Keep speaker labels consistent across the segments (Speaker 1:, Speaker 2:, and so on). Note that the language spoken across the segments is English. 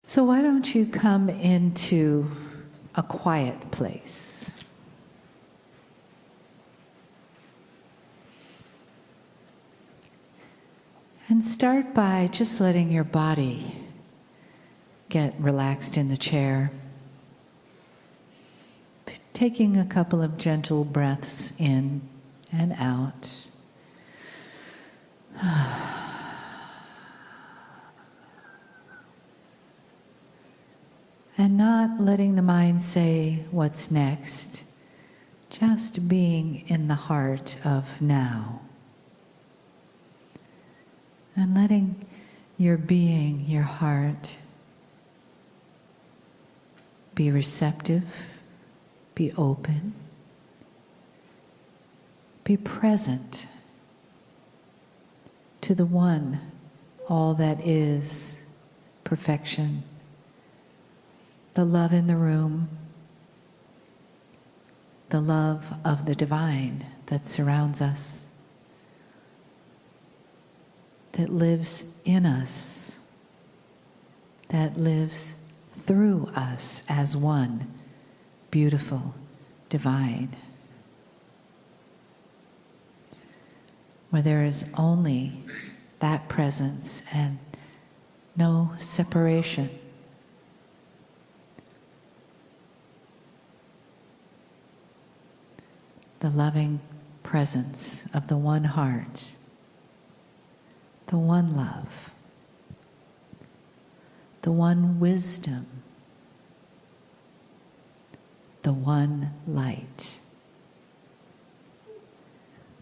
Speaker 1: So why don't you come into a quiet place? And start by just letting your body get relaxed in the chair. Taking a couple of gentle breaths in and out. And not letting the mind say what's next, just being in the heart of now. And letting your being, your heart, be receptive, be open, be present to the one, all that is perfection, the love in the room, the love of the divine that surrounds us, that lives in us, that lives through us as one, beautiful, divine, where there is only that presence and no separation. The loving presence of the one heart, the one love, the one wisdom, the one light.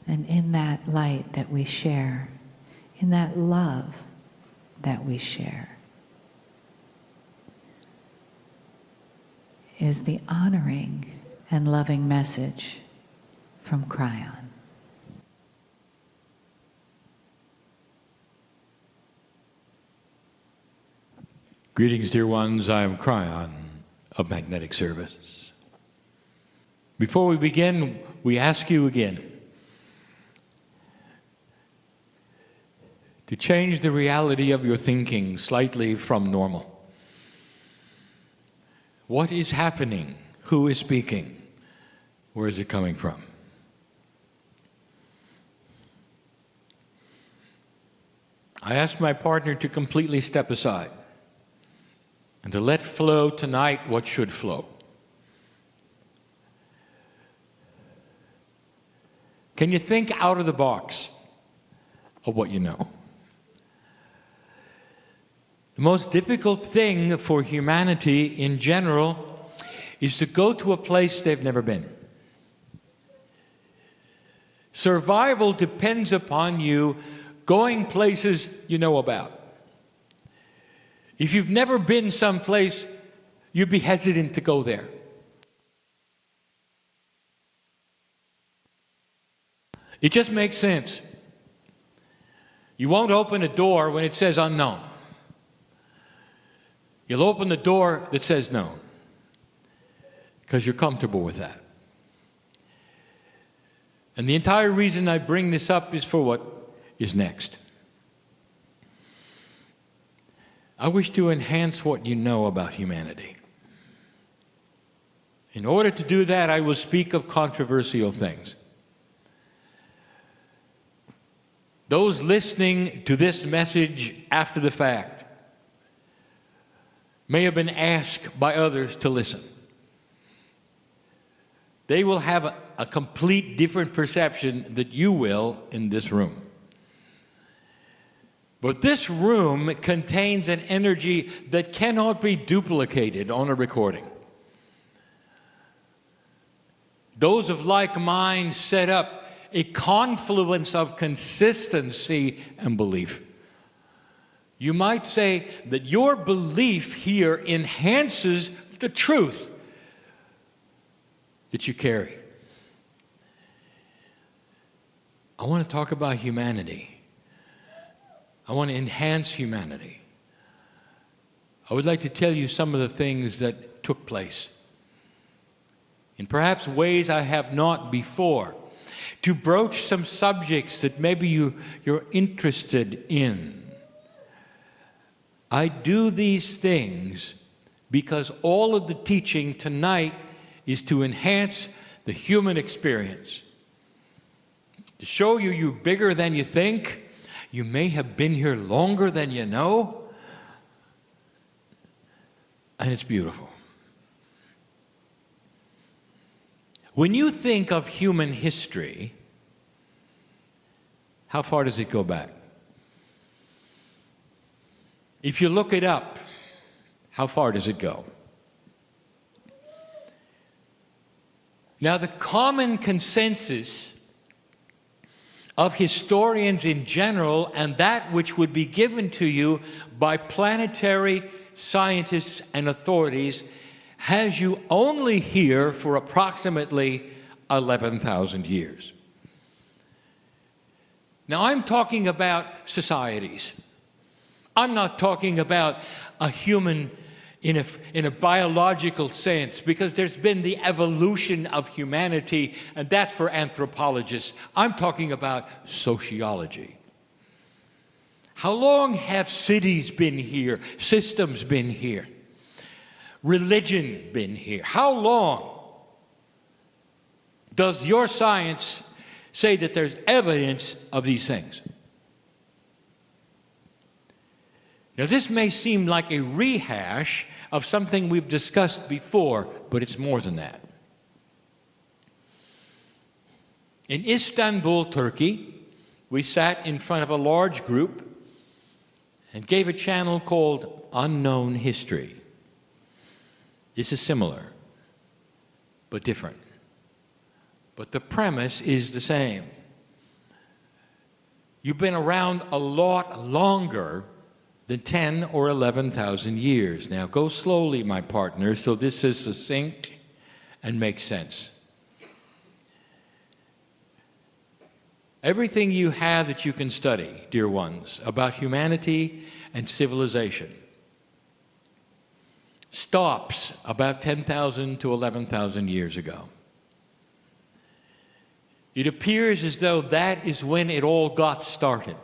Speaker 1: And in that light that we share, in that love that we share, is the honoring and loving message from Kryon.
Speaker 2: Greetings, dear ones. I am Kryon of Magnetic Service. Before we begin, we ask you again to change the reality of your thinking slightly from normal. What is happening? Who is speaking? Where is it coming from? I asked my partner to completely step aside and to let flow tonight what should flow. Can you think out of the box of what you know? The most difficult thing for humanity in general is to go to a place they've never been. Survival depends upon you going places you know about. If you've never been someplace, you'd be hesitant to go there. It just makes sense. You won't open a door when it says unknown. You'll open the door that says known, because you're comfortable with that. And the entire reason I bring this up is for what is next. I wish to enhance what you know about humanity. In order to do that, I will speak of controversial things. Those listening to this message after the fact may have been asked by others to listen. They will have a complete different perception that you will in this room. But this room contains an energy that cannot be duplicated on a recording. Those of like mind set up a confluence of consistency and belief. You might say that your belief here enhances the truth that you carry. I want to talk about humanity. I want to enhance humanity. I would like to tell you some of the things that took place in perhaps ways I have not before, to broach some subjects that maybe you're interested in. I do these things because all of the teaching tonight is to enhance the human experience. To show you you're bigger than you think. You may have been here longer than you know. And it's beautiful. When you think of human history, how far does it go back? If you look it up, how far does it go? Now, the common consensus of historians in general, and that which would be given to you by planetary scientists and authorities, has you only here for approximately 11,000 years. Now, I'm talking about societies. I'm not talking about a human in a biological sense, because there's been the evolution of humanity, and that's for anthropologists. I'm talking about sociology. How long have cities been here, systems been here, religion been here? How long does your science say that there's evidence of these things? Now, this may seem like a rehash of something we've discussed before, but it's more than that. In Istanbul, Turkey, we sat in front of a large group and gave a channel called Unknown History. This is similar, but different. But the premise is the same. You've been around a lot longer than 10 or 11,000 years. Now, go slowly, my partner, so this is succinct and makes sense. Everything you have that you can study, dear ones, about humanity and civilization stops about 10,000 to 11,000 years ago. It appears as though that is when it all got started.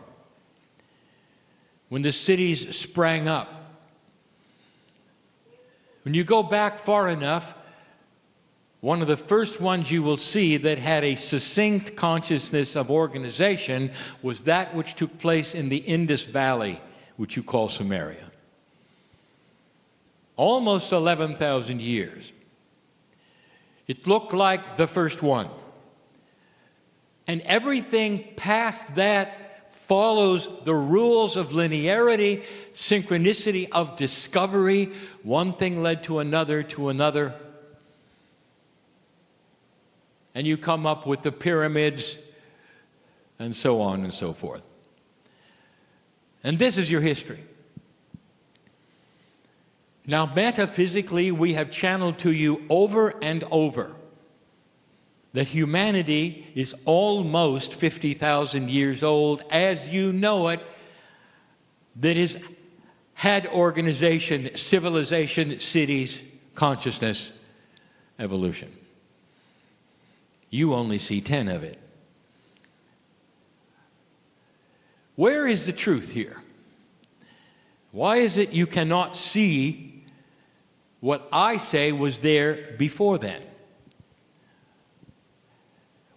Speaker 2: When the cities sprang up. When you go back far enough, one of the first ones you will see that had a succinct consciousness of organization was that which took place in the Indus Valley, which you call Sumeria. Almost 11,000 years. It looked like the first one. And everything past that follows the rules of linearity, synchronicity of discovery. One thing led to another, and you come up with the pyramids and so on and so forth. And this is your history. Now, metaphysically, we have channeled to you over and over that humanity is almost 50,000 years old, as you know it, that has had organization, civilization, cities, consciousness, evolution. You only see 10 of it. Where is the truth here? Why is it you cannot see what I say was there before then?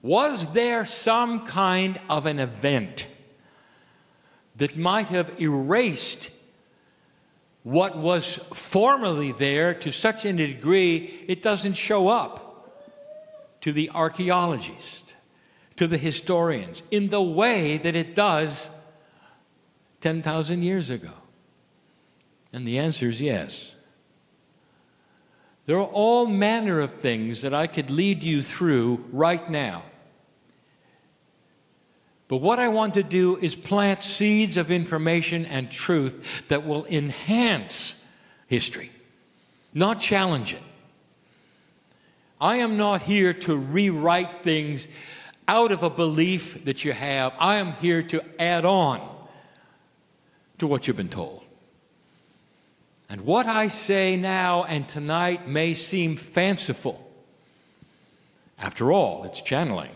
Speaker 2: Was there some kind of an event that might have erased what was formerly there to such a degree it doesn't show up to the archaeologist, to the historians, in the way that it does 10,000 years ago? And the answer is yes. There are all manner of things that I could lead you through right now. But what I want to do is plant seeds of information and truth that will enhance history, not challenge it. I am not here to rewrite things out of a belief that you have. I am here to add on to what you've been told. And what I say now and tonight may seem fanciful. After all, it's channeling.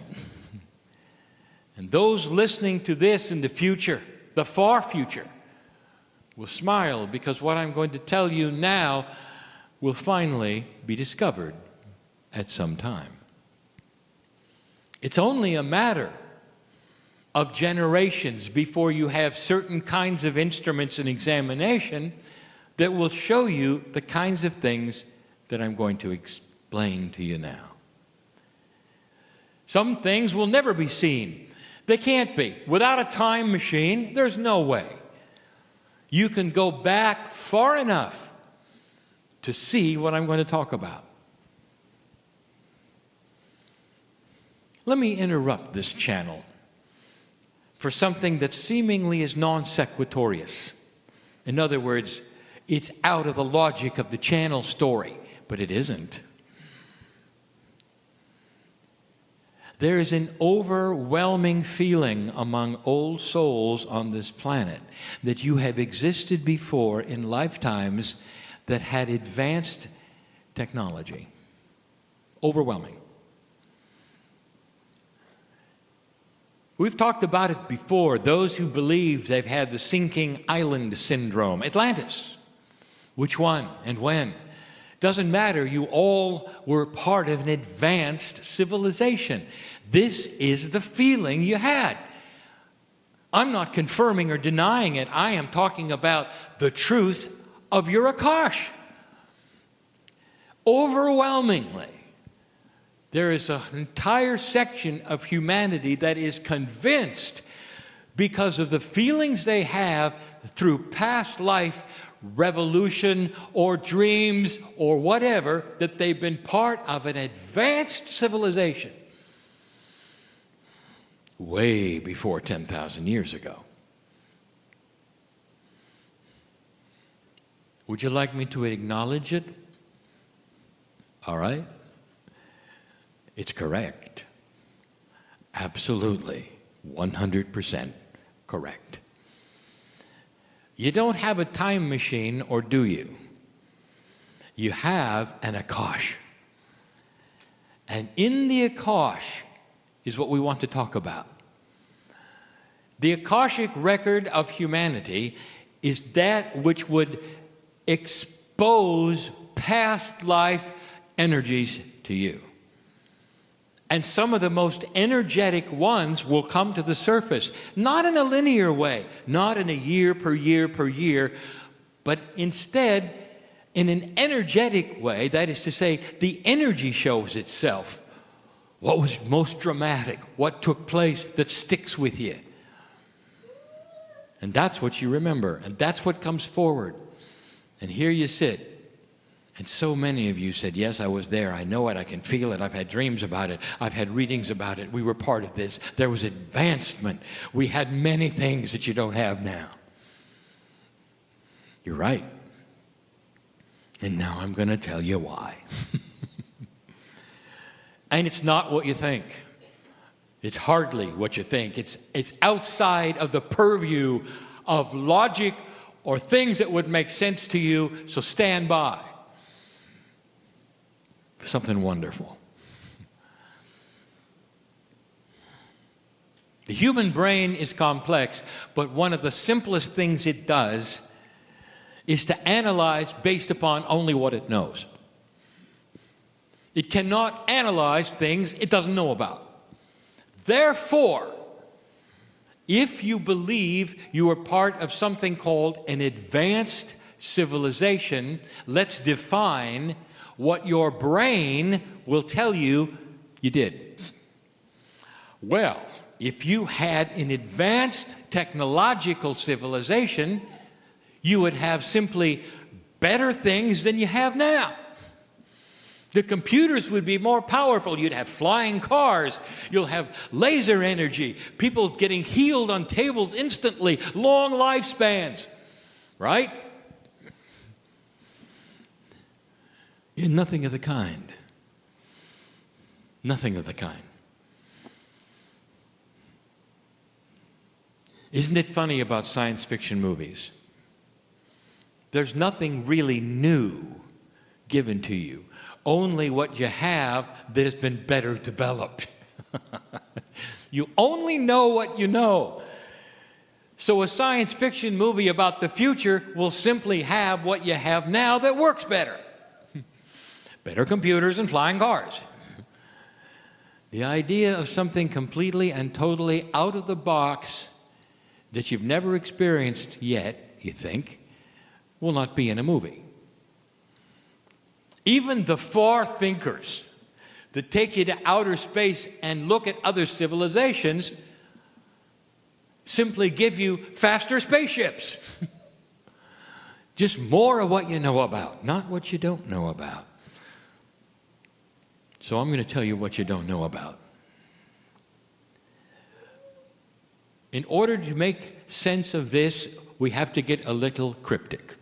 Speaker 2: And those listening to this in the future, the far future, will smile, because what I'm going to tell you now will finally be discovered at some time. It's only a matter of generations before you have certain kinds of instruments and examination that will show you the kinds of things that I'm going to explain to you now. Some things will never be seen. They can't be. Without a time machine, there's no way. You can go back far enough to see what I'm going to talk about. Let me interrupt this channel for something that seemingly is non sequitorious. In other words, it's out of the logic of the channel story, but it isn't. There is an overwhelming feeling among old souls on this planet that you have existed before in lifetimes that had advanced technology. Overwhelming. We've talked about it before. Those who believe they've had the sinking island syndrome. Atlantis. Which one and when? Doesn't matter. You all were part of an advanced civilization. This is the feeling you had. I'm not confirming or denying it. I am talking about the truth of your Akash. Overwhelmingly, there is an entire section of humanity that is convinced, because of the feelings they have through past life, revolution, or dreams, or whatever, that they've been part of an advanced civilization way before 10,000 years ago. Would you like me to acknowledge it? All right. It's correct. Absolutely. 100% correct. You don't have a time machine, or do you? You have an Akash. And in the Akash is what we want to talk about. The Akashic record of humanity is that which would expose past life energies to you. And some of the most energetic ones will come to the surface, not in a linear way, not in a year per year per year, but instead in an energetic way. That is to say, the energy shows itself. What was most dramatic? What took place that sticks with you? And that's what you remember, and that's what comes forward. And here you sit. And so many of you said, yes, I was there. I know it. I can feel it. I've had dreams about it. I've had readings about it. We were part of this. There was advancement. We had many things that you don't have now. You're right. And now I'm going to tell you why. And it's not what you think. It's hardly what you think. It's outside of the purview of logic or things that would make sense to you, so stand by. Something wonderful. The human brain is complex, but one of the simplest things it does is to analyze based upon only what it knows. It cannot analyze things it doesn't know about. Therefore, if you believe you are part of something called an advanced civilization, let's define what your brain will tell you you did. Well, if you had an advanced technological civilization, you would have simply better things than you have now. The computers would be more powerful. You'd have flying cars. You'll have laser energy. People getting healed on tables instantly. Long lifespans. Right? Nothing of the kind. Nothing of the kind. Isn't it funny about science fiction movies? There's nothing really new given to you. Only what you have that has been better developed. You only know what you know. So a science fiction movie about the future will simply have what you have now that works better. Better computers and flying cars. The idea of something completely and totally out of the box that you've never experienced yet, you think, will not be in a movie. Even the far thinkers that take you to outer space and look at other civilizations simply give you faster spaceships. Just more of what you know about, not what you don't know about. So I'm going to tell you what you don't know about. In order to make sense of this, we have to get a little cryptic.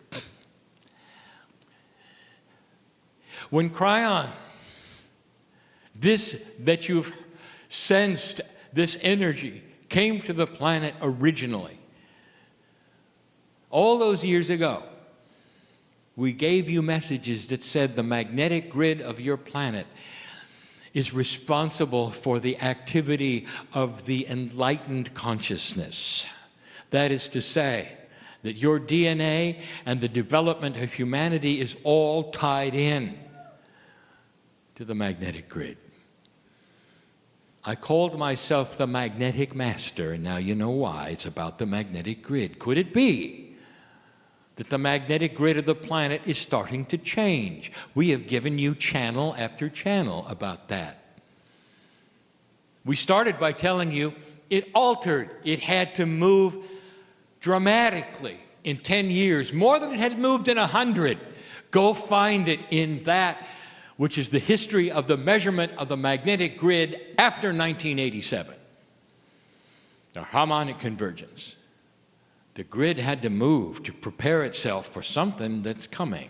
Speaker 2: When Kryon, this that you've sensed, this energy, came to the planet originally, all those years ago, we gave you messages that said the magnetic grid of your planet is responsible for the activity of the enlightened consciousness. That is to say, that your DNA and the development of humanity is all tied in to the magnetic grid. I called myself the magnetic master, and now you know why. It's about the magnetic grid. Could it be that the magnetic grid of the planet is starting to change? We have given you channel after channel about that. We started by telling you it altered. It had to move dramatically in 10 years, more than it had moved in 100. Go find it in that which is the history of the measurement of the magnetic grid after 1987. The harmonic convergence. The grid had to move to prepare itself for something that's coming.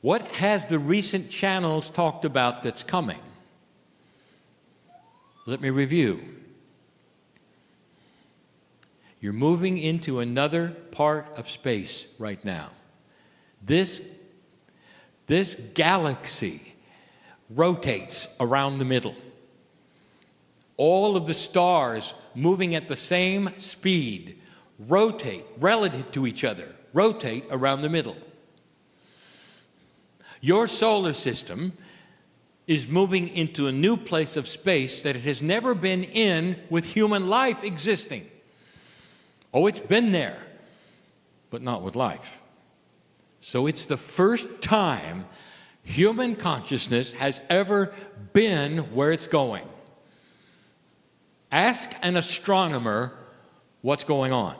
Speaker 2: What has the recent channels talked about that's coming? Let me review. You're moving into another part of space right now. This galaxy rotates around the middle. All of the stars moving at the same speed rotate relative to each other, rotate around the middle. Your solar system is moving into a new place of space that it has never been in with human life existing. Oh, it's been there, but not with life. So it's the first time human consciousness has ever been where it's going. Ask an astronomer what's going on,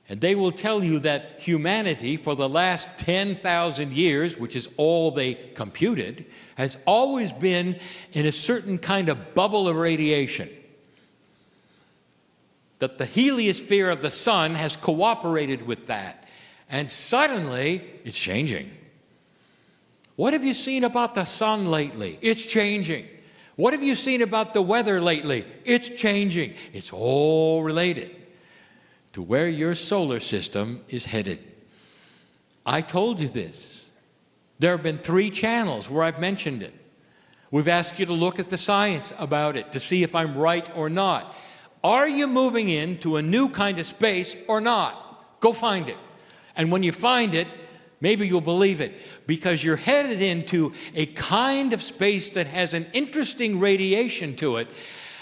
Speaker 2: and they will tell you that humanity for the last 10,000 years, which is all they computed, has always been in a certain kind of bubble of radiation. That the heliosphere of the sun has cooperated with that. And suddenly, it's changing. What have you seen about the sun lately? It's changing. What have you seen about the weather lately? It's changing. It's all related to where your solar system is headed. I told you this. There have been 3 channels where I've mentioned it. We've asked you to look at the science about it to see if I'm right or not. Are you moving into a new kind of space or not? Go find it. And when you find it, maybe you'll believe it, because you're headed into a kind of space that has an interesting radiation to it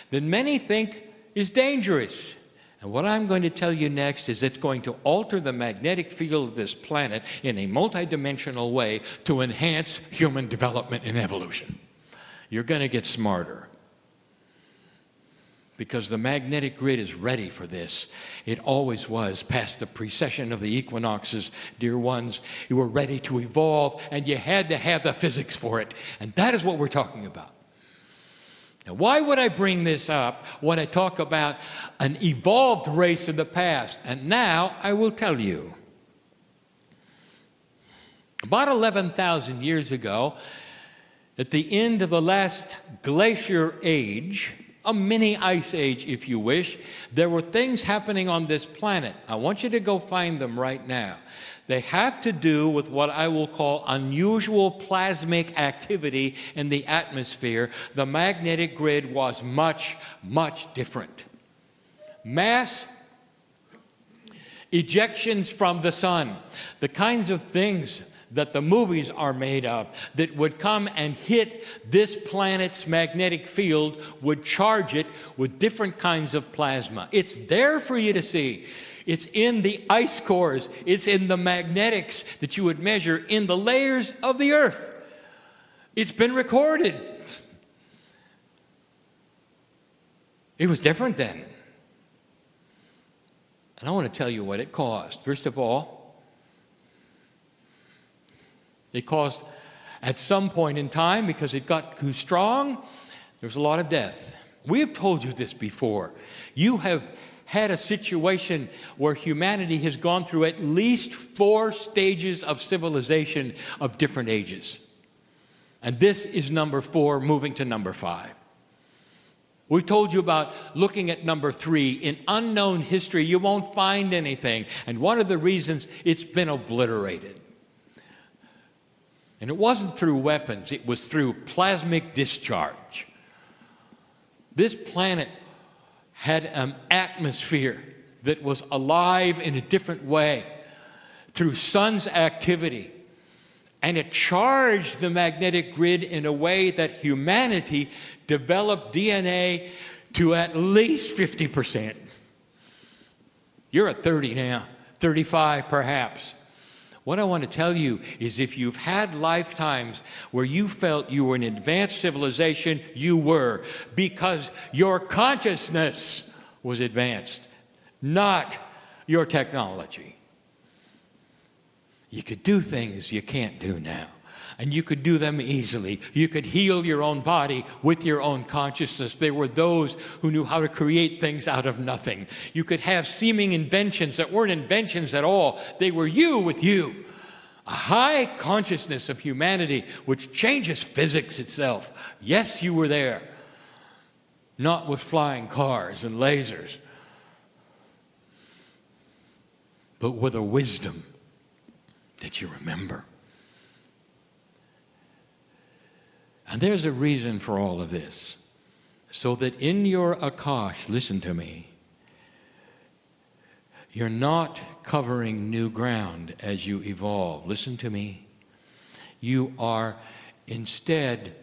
Speaker 2: that many think is dangerous. And what I'm going to tell you next is it's going to alter the magnetic field of this planet in a multidimensional way to enhance human development and evolution. You're going to get smarter, because the magnetic grid is ready for this. It always was. Past the precession of the equinoxes, dear ones, you were ready to evolve, and you had to have the physics for it. And that is what we're talking about. Now, why would I bring this up when I talk about an evolved race in the past? And now I will tell you. About 11,000 years ago, at the end of the last glacier age, a mini ice age, if you wish. There were things happening on this planet. I want you to go find them right now. They have to do with what I will call unusual plasmic activity in the atmosphere. The magnetic grid was much, much different. Mass ejections from the sun, the kinds of things that the movies are made of, that would come and hit this planet's magnetic field, would charge it with different kinds of plasma. It's there for you to see. It's in the ice cores. It's in the magnetics that you would measure in the layers of the earth. It's been recorded. It was different then. And I want to tell you what it caused. First of all, it caused, at some point in time, because it got too strong, there was a lot of death. We have told you this before. You have had a situation where humanity has gone through at least 4 stages of civilization of different ages. And this is number 4, moving to number 5. We've told you about looking at number 3. In unknown history, you won't find anything. And one of the reasons, it's been obliterated. And it wasn't through weapons, it was through plasmic discharge. This planet had an atmosphere that was alive in a different way through sun's activity. And it charged the magnetic grid in a way that humanity developed DNA to at least 50%. You're at 30 now, 35 perhaps. What I want to tell you is if you've had lifetimes where you felt you were an advanced civilization, you were, because your consciousness was advanced, not your technology. You could do things you can't do now, and you could do them easily. You could heal your own body with your own consciousness. There were those who knew how to create things out of nothing. You could have seeming inventions that weren't inventions at all. They were you with you. A high consciousness of humanity which changes physics itself. Yes, you were there. Not with flying cars and lasers, but with a wisdom that you remember. And there's a reason for all of this. So that in your Akash, listen to me, you're not covering new ground as you evolve. Listen to me. You are instead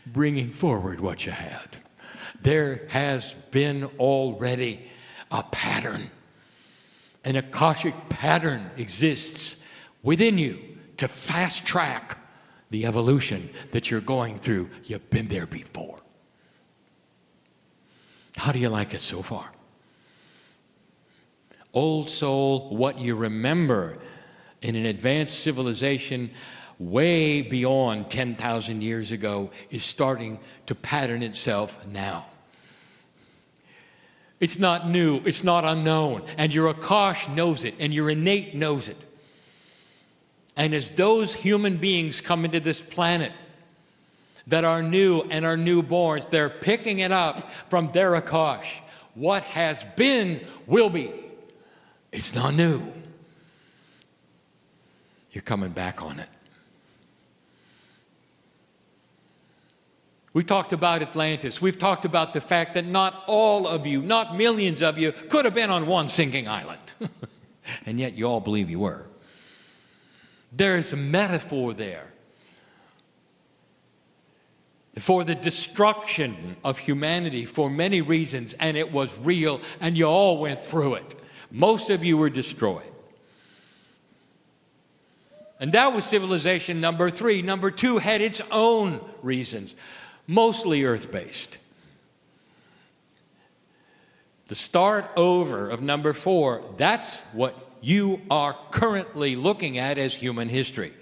Speaker 2: bringing forward what you had. There has been already a pattern. An Akashic pattern exists within you to fast track the evolution that you're going through. You've been there before. How do you like it so far? Old soul, what you remember in an advanced civilization way beyond 10,000 years ago is starting to pattern itself now. It's not new, it's not unknown, and your Akash knows it, and your innate knows it. And as those human beings come into this planet that are new and are newborns, they're picking it up from their Akash. What has been will be. It's not new. You're coming back on it. We talked about Atlantis. We've talked about the fact that not all of you, not millions of you, could have been on one sinking island. And yet you all believe you were. There's a metaphor there for the destruction of humanity for many reasons, and it was real, and you all went through it. Most of you were destroyed. And that was civilization number 3. Number 2 had its own reasons, mostly earth-based. The start over of number 4, that's what you are currently looking at as human history,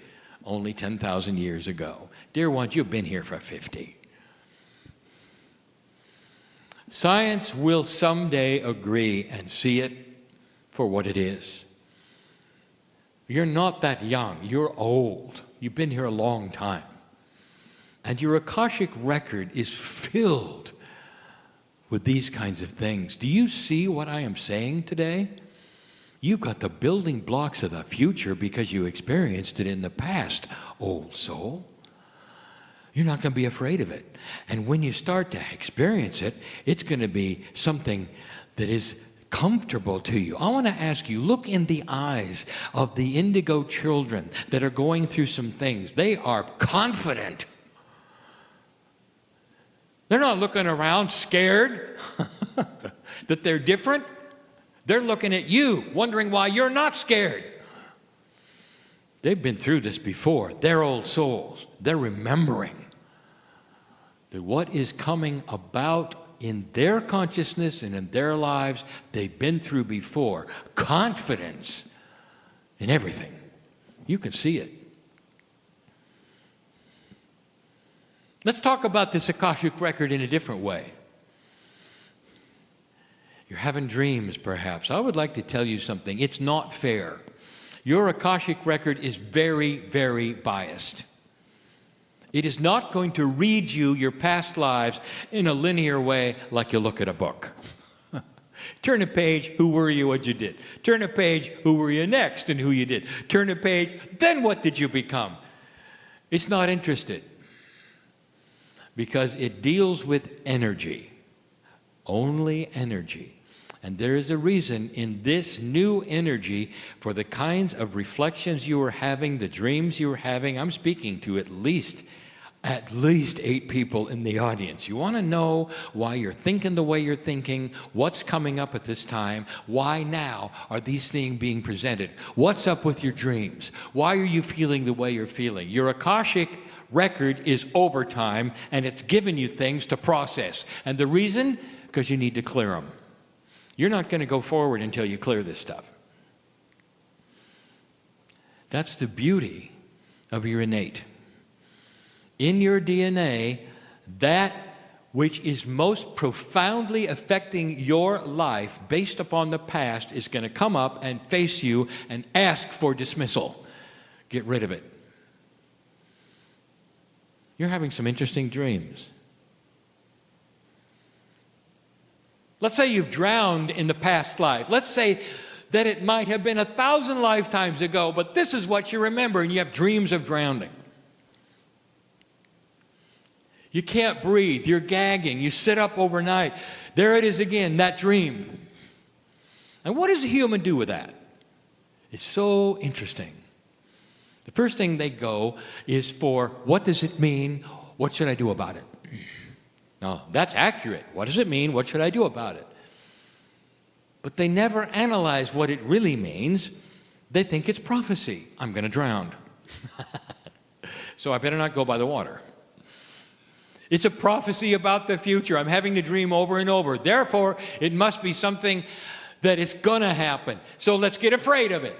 Speaker 2: only 10,000 years ago. Dear ones, you've been here for 50. Science will someday agree and see it for what it is. You're not that young. You're old. You've been here a long time. And your Akashic record is filled with these kinds of things. Do you see what I am saying today? You've got the building blocks of the future because you experienced it in the past, old soul. You're not going to be afraid of it. And when you start to experience it, it's going to be something that is comfortable to you. I want to ask you, look in the eyes of the indigo children that are going through some things. They are confident. They're not looking around scared that they're different. They're looking at you, wondering why you're not scared. They've been through this before. They're old souls. They're remembering that what is coming about in their consciousness and in their lives, they've been through before. Confidence in everything. You can see it. Let's talk about this Akashic record in a different way. You're having dreams, perhaps. I would like to tell you something. It's not fair. Your Akashic record is very, very biased. It is not going to read you your past lives in a linear way like you look at a book. Turn a page, who were you, what you did. Turn a page, who were you next and who you did. Turn a page, then what did you become? It's not interested because it deals with energy. Only energy. And there is a reason in this new energy for the kinds of reflections you are having, the dreams you are having. I'm speaking to at least 8 people in the audience. You want to know why you're thinking the way you're thinking, what's coming up at this time, why now are these things being presented, what's up with your dreams, why are you feeling the way you're feeling. Your Akashic record is overtime, and it's given you things to process. And the reason? Because you need to clear them. You're not going to go forward until you clear this stuff. That's the beauty of your innate. In your DNA, that which is most profoundly affecting your life based upon the past is going to come up and face you and ask for dismissal. Get rid of it. You're having some interesting dreams. Let's say you've drowned in the past life. Let's say that it might have been 1,000 lifetimes ago, but this is what you remember, and you have dreams of drowning. You can't breathe. You're gagging. You sit up overnight. There it is again, that dream. And what does a human do with that? It's so interesting. The first thing they go is for, what does it mean? What should I do about it? No, that's accurate. What does it mean? What should I do about it? But they never analyze what it really means. They think it's prophecy. I'm going to drown. So I better not go by the water. It's a prophecy about the future. I'm having the dream over and over. Therefore, it must be something that is going to happen. So let's get afraid of it.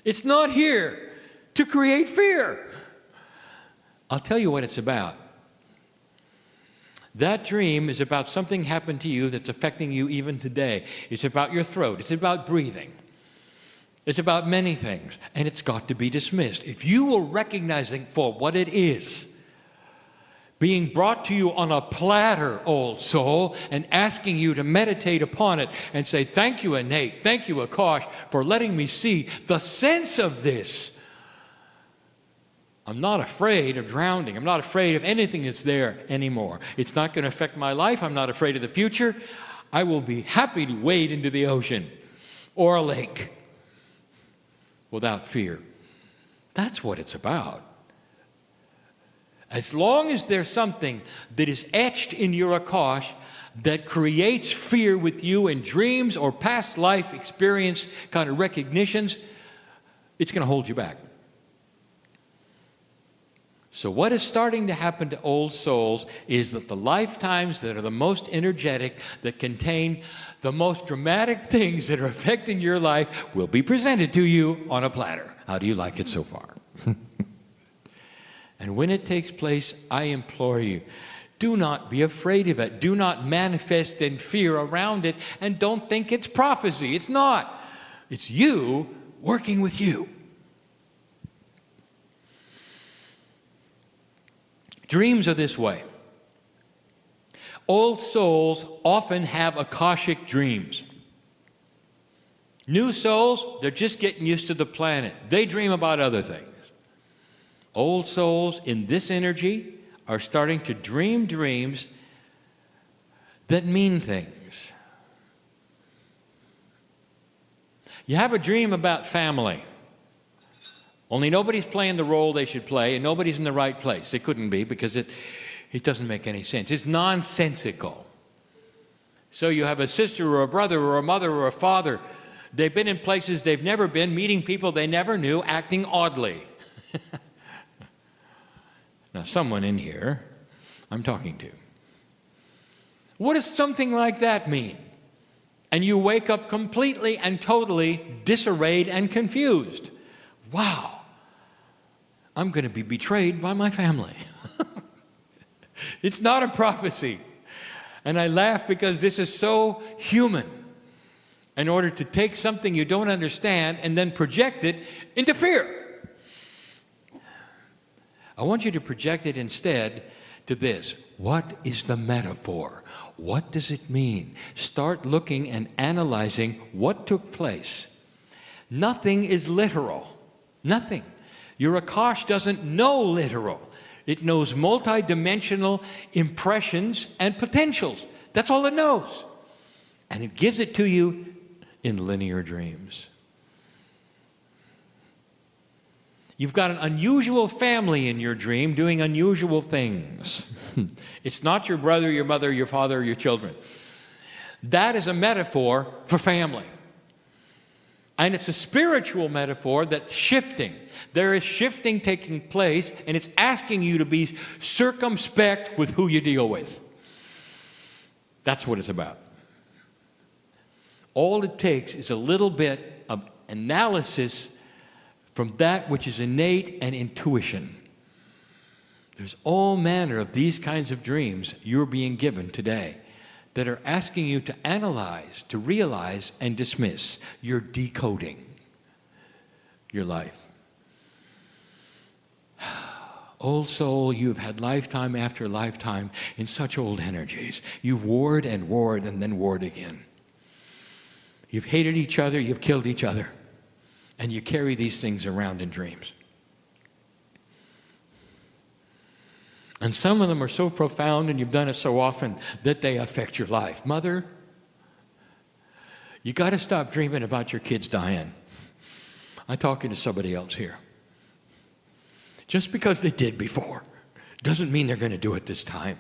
Speaker 2: It's not here to create fear. I'll tell you what it's about. That dream is about something happened to you that's affecting you even today. It's about your throat. It's about breathing. It's about many things. And it's got to be dismissed. If you will recognize it for what it is, being brought to you on a platter, old soul, and asking you to meditate upon it and say, thank you, Innate, thank you, Akash, for letting me see the sense of this. I'm not afraid of drowning. I'm not afraid of anything that's there anymore. It's not going to affect my life. I'm not afraid of the future. I will be happy to wade into the ocean or a lake without fear. That's what it's about. As long as there's something that is etched in your Akash that creates fear with you in dreams or past life experience kind of recognitions, it's going to hold you back. So what is starting to happen to old souls is that the lifetimes that are the most energetic, that contain the most dramatic things that are affecting your life, will be presented to you on a platter. How do you like it so far? And when it takes place, I implore you, do not be afraid of it. Do not manifest in fear around it, and don't think it's prophecy. It's not. It's you working with you. Dreams are this way. Old souls often have Akashic dreams. New souls, they're just getting used to the planet. They dream about other things. Old souls in this energy are starting to dream dreams that mean things. You have a dream about family. Only nobody's playing the role they should play, and nobody's in the right place. They couldn't be, because it doesn't make any sense. It's nonsensical. So you have a sister or a brother or a mother or a father. They've been in places they've never been, meeting people they never knew, acting oddly. Now, someone in here I'm talking to. What does something like that mean? And you wake up completely and totally disarrayed and confused. Wow, I'm going to be betrayed by my family. It's not a prophecy. And I laugh because this is so human. In order to take something you don't understand and then project it into fear. I want you to project it instead to this. What is the metaphor? What does it mean? Start looking and analyzing what took place. Nothing is literal. Nothing. Your Akash doesn't know literal. It knows multidimensional impressions and potentials. That's all it knows. And it gives it to you in linear dreams. You've got an unusual family in your dream doing unusual things. It's not your brother, your mother, your father, or your children. That is a metaphor for family. And it's a spiritual metaphor that's shifting. There is shifting taking place, and it's asking you to be circumspect with who you deal with. That's what it's about. All it takes is a little bit of analysis from that which is innate and intuition. There's all manner of these kinds of dreams you're being given today that are asking you to analyze, to realize, and dismiss. You're decoding your life. Old soul, you've had lifetime after lifetime in such old energies. You've warred and warred and then warred again. You've hated each other, you've killed each other. And you carry these things around in dreams. And some of them are so profound, and you've done it so often, that they affect your life. Mother, you got to stop dreaming about your kids dying. I'm talking to somebody else here. Just because they did before doesn't mean they're going to do it this time.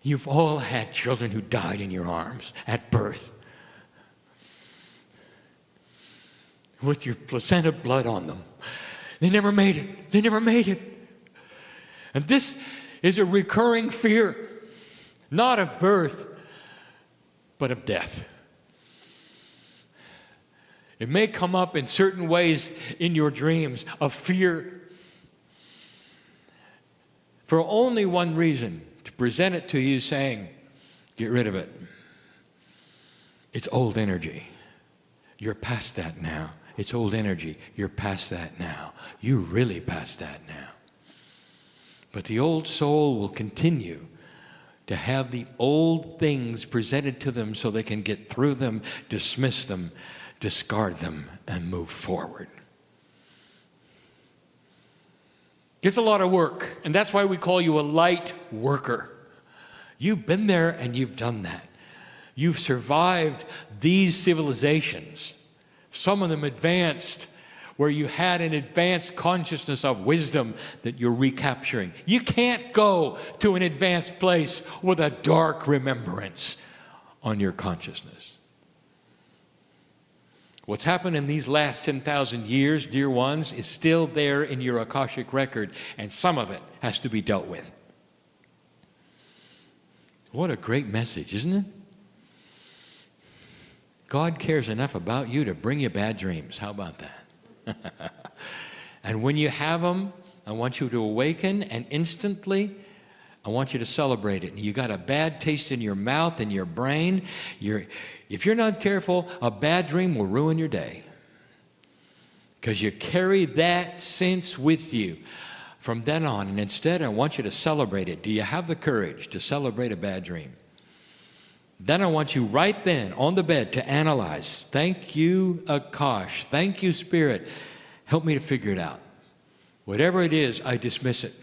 Speaker 2: You've all had children who died in your arms at birth, with your placenta blood on them. They never made it. They never made it. And this is a recurring fear, not of birth, but of death. It may come up in certain ways in your dreams of fear for only one reason, to present it to you saying, get rid of it. It's old energy. You're past that now. It's old energy. You're past that now. You're really past that now. But the old soul will continue to have the old things presented to them so they can get through them, dismiss them, discard them, and move forward. It's a lot of work, and that's why we call you a light worker. You've been there and you've done that. You've survived these civilizations. Some of them advanced, where you had an advanced consciousness of wisdom that you're recapturing. You can't go to an advanced place with a dark remembrance on your consciousness. What's happened in these last 10,000 years, dear ones, is still there in your Akashic record, and some of it has to be dealt with. What a great message, isn't it? God cares enough about you to bring you bad dreams. How about that? And when you have them, I want you to awaken, and instantly, I want you to celebrate it. You got a bad taste in your mouth and your brain. If you're not careful, a bad dream will ruin your day. Because you carry that sense with you from then on, and instead I want you to celebrate it. Do you have the courage to celebrate a bad dream? Then I want you right then on the bed to analyze. Thank you, Akash. Thank you, Spirit. Help me to figure it out. Whatever it is, I dismiss it.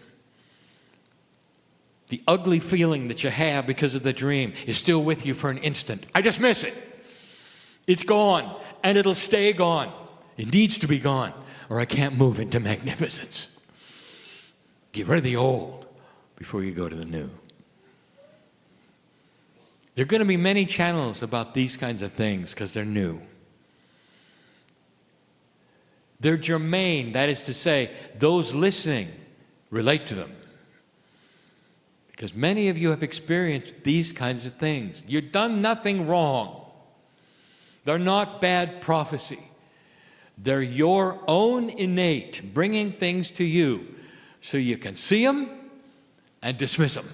Speaker 2: The ugly feeling that you have because of the dream is still with you for an instant. I dismiss it. It's gone, and it'll stay gone. It needs to be gone, or I can't move into magnificence. Get rid of the old before you go to the new. There are going to be many channels about these kinds of things because they're new. They're germane, that is to say, those listening relate to them. Because many of you have experienced these kinds of things. You've done nothing wrong. They're not bad prophecy. They're your own innate, bringing things to you so you can see them and dismiss them.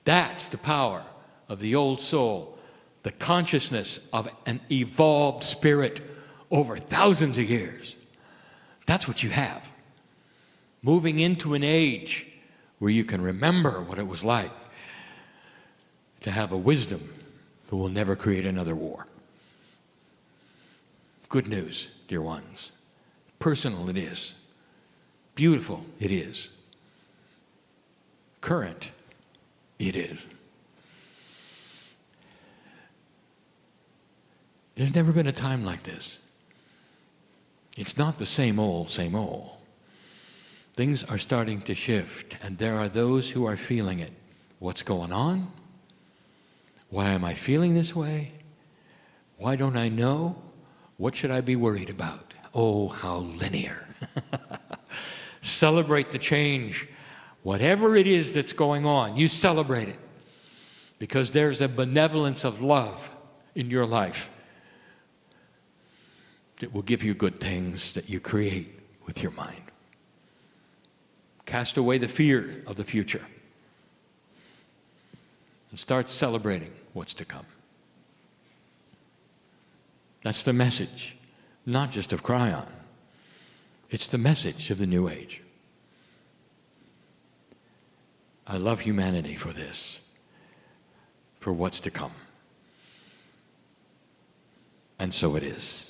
Speaker 2: That's the power of the old soul, the consciousness of an evolved spirit over thousands of years. That's what you have. Moving into an age where you can remember what it was like to have a wisdom that will never create another war. Good news, dear ones. Personal it is. Beautiful it is. Current it is. There's never been a time like this. It's not the same old, same old. Things are starting to shift, and there are those who are feeling it. What's going on? Why am I feeling this way? Why don't I know? What should I be worried about? Oh, how linear. Celebrate the change. Whatever it is that's going on, you celebrate it. Because there's a benevolence of love in your life that will give you good things that you create with your mind. Cast away the fear of the future and start celebrating what's to come. That's the message, not just of Kryon. It's the message of the new age. I love humanity for this, for what's to come. And so it is.